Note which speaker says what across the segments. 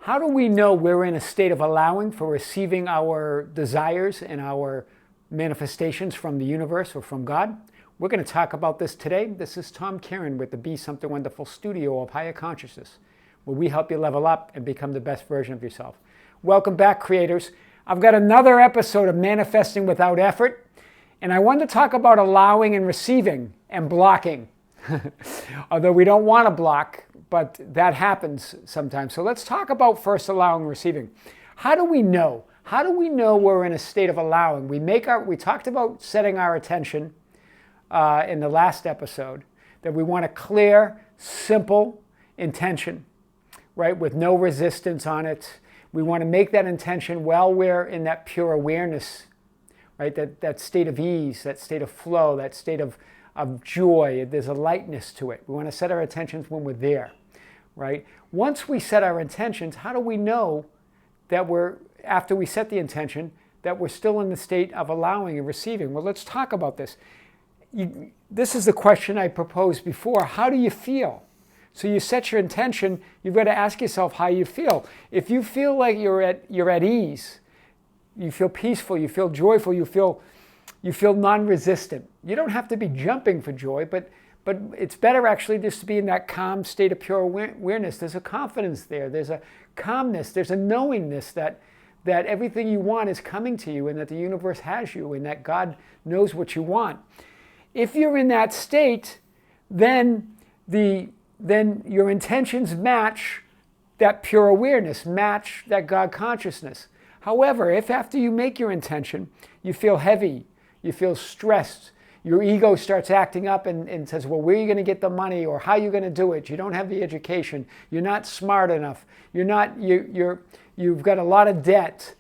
Speaker 1: How do we know we're in a state of allowing for receiving our desires and our manifestations from the universe or from God? We're going to talk about this today. This is Tom Kieran with the Be Something Wonderful studio of Higher Consciousness, where we help you level up and become the best version of yourself. Welcome back, creators. I've got another episode of Manifesting Without Effort, and I want to talk about allowing and receiving and blocking. Although we don't want to block, but that happens sometimes. So let's talk about first allowing and receiving. How do we know? How do we know we're in a state of allowing? We talked about setting our attention in the last episode, that we want a clear, simple intention, right, with no resistance on it. We want to make that intention while we're in that pure awareness, right, that state of ease, that state of flow, that state of joy. There's a lightness to it. We want to set our intentions when we're there, right? Once we set our intentions, how do we know that after we set the intention, that we're still in the state of allowing and receiving? Well, let's talk about this. This is the question I proposed before. How do you feel? So you set your intention, you've got to ask yourself how you feel. If you feel like you're at ease, you feel peaceful, you feel joyful, you feel non-resistant. You don't have to be jumping for joy, but it's better actually just to be in that calm state of pure awareness. There's a confidence there. There's a calmness. There's a knowingness that everything you want is coming to you and that the universe has you and that God knows what you want. If you're in that state, then your intentions match that pure awareness, match that God consciousness. However, if after you make your intention, you feel heavy, you feel stressed, your ego starts acting up and says, well, where are you going to get the money, or how are you going to do it? You don't have the education. You're not smart enough. You've got a lot of debt.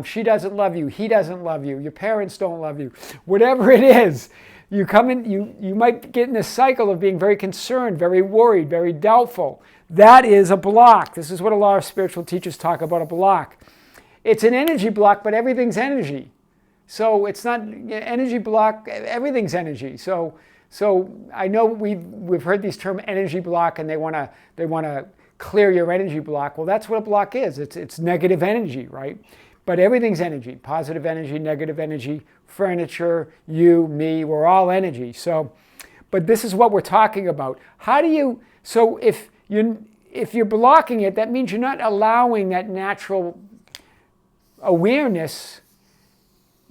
Speaker 1: She doesn't love you. He doesn't love you. Your parents don't love you. Whatever it is, you might get in this cycle of being very concerned, very worried, very doubtful. That is a block. This is what a lot of spiritual teachers talk about, a block. It's an energy block, but everything's energy. So it's not energy block, everything's energy. So I know we've heard these terms energy block, and they want to clear your energy block. Well, that's what a block is. It's negative energy, right? But everything's energy, positive energy, negative energy, furniture, you, me, we're all energy. So, but this is what we're talking about. So if you're blocking it, that means you're not allowing that natural awareness,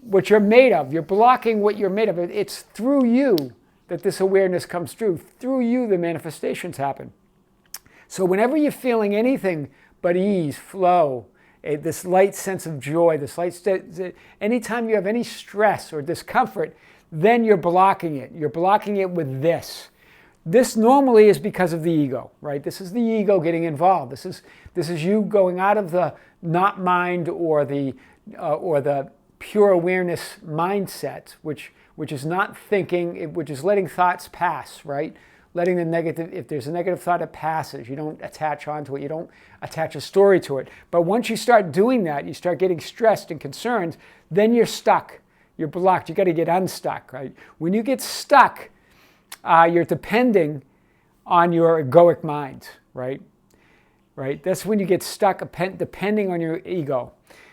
Speaker 1: what you're made of. You're blocking what you're made of. It's through you that this awareness comes through. Through you, the manifestations happen. So whenever you're feeling anything but ease, flow, this light sense of joy, anytime you have any stress or discomfort, then you're blocking it. You're blocking it with this. This normally is because of the ego, right? This is the ego getting involved. This is you going out of the not mind or the pure awareness mindset, which is not thinking, which is letting thoughts pass, right? Letting the negative, if there's a negative thought, it passes. You don't attach onto it. You don't attach a story to it. But once you start doing that, you start getting stressed and concerned, then you're stuck. You're blocked. You got to get unstuck, right? When you get stuck, you're depending on your egoic mind, right? Right? That's when you get stuck, depending on your ego.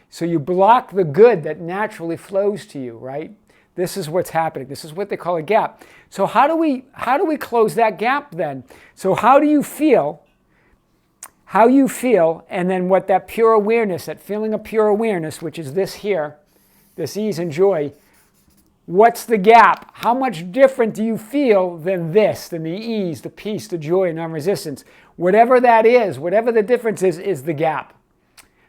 Speaker 1: So you block the good that naturally flows to you, right? This is what's happening. This is what they call a gap. So how do we close that gap then? So how do you feel? How you feel, and then what that pure awareness, that feeling of pure awareness, which is this here, this ease and joy, what's the gap? How much different do you feel than this, than the ease, the peace, the joy, and non-resistance? Whatever that is, whatever the difference is the gap.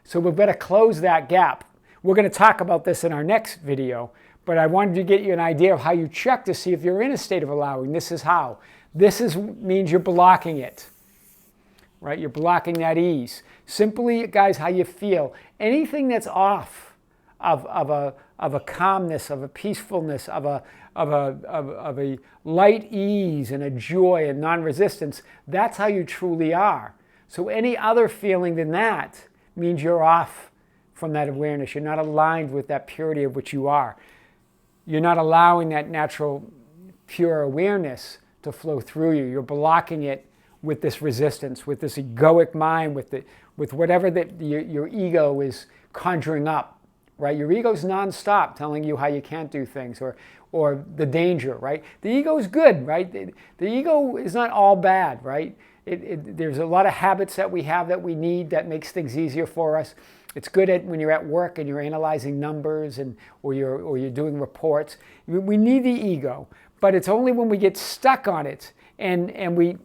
Speaker 1: So we've got to close that gap. We're going to talk about this in our next video, but I wanted to get you an idea of how you check to see if you're in a state of allowing. This is how. Means you're blocking it, right? You're blocking that ease. Simply, guys, how you feel. Anything that's off of a calmness, of a peacefulness, of a light ease and a joy and non-resistance, that's how you truly are. So any other feeling than that means you're off from that awareness. You're not aligned with that purity of which you are. You're not allowing that natural, pure awareness to flow through you. You're blocking it with this resistance, with this egoic mind, with with whatever that your ego is conjuring up, right? Your ego's nonstop telling you how you can't do things, or the danger, right? The ego is good, right? The ego is not all bad, right? There's a lot of habits that we have that we need that makes things easier for us. It's good when you're at work and you're analyzing numbers or you're doing reports. We need the ego, but it's only when we get stuck on it and we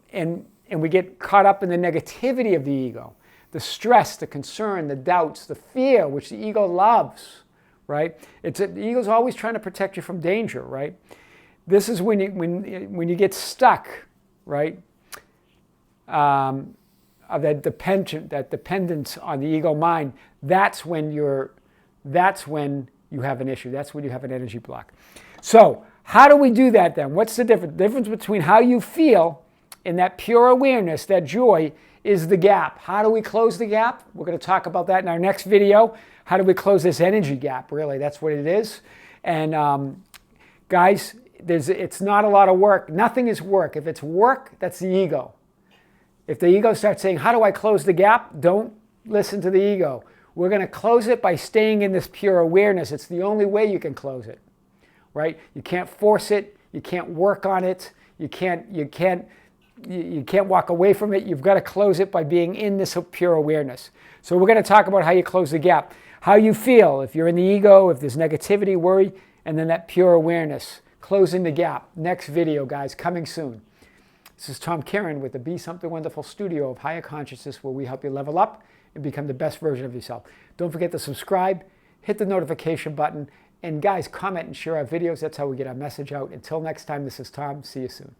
Speaker 1: get caught up in the negativity of the ego, the stress, the concern, the doubts, the fear, which the ego loves, right? The ego's always trying to protect you from danger, right? This is when you get stuck, right? Of that dependence on the ego mind. That's when you have an issue. That's when you have an energy block. So how do we do that then? What's the difference? The difference between how you feel in that pure awareness, that joy, is the gap. How do we close the gap? We're going to talk about that in our next video. How do we close this energy gap? Really, that's what it is. And guys, it's not a lot of work. Nothing is work. If it's work, that's the ego. If the ego starts saying, how do I close the gap? Don't listen to the ego. We're going to close it by staying in this pure awareness. It's the only way you can close it, right? You can't force it. You can't work on it. You can't walk away from it. You've got to close it by being in this pure awareness. So we're going to talk about how you close the gap, how you feel if you're in the ego, if there's negativity, worry, and then that pure awareness, closing the gap. Next video, guys, coming soon. This is Tom Karen with the Be Something Wonderful studio of higher consciousness, where we help you level up and become the best version of yourself. Don't forget to subscribe, hit the notification button, and guys, comment and share our videos. That's how we get our message out. Until next time, this is Tom. See you soon.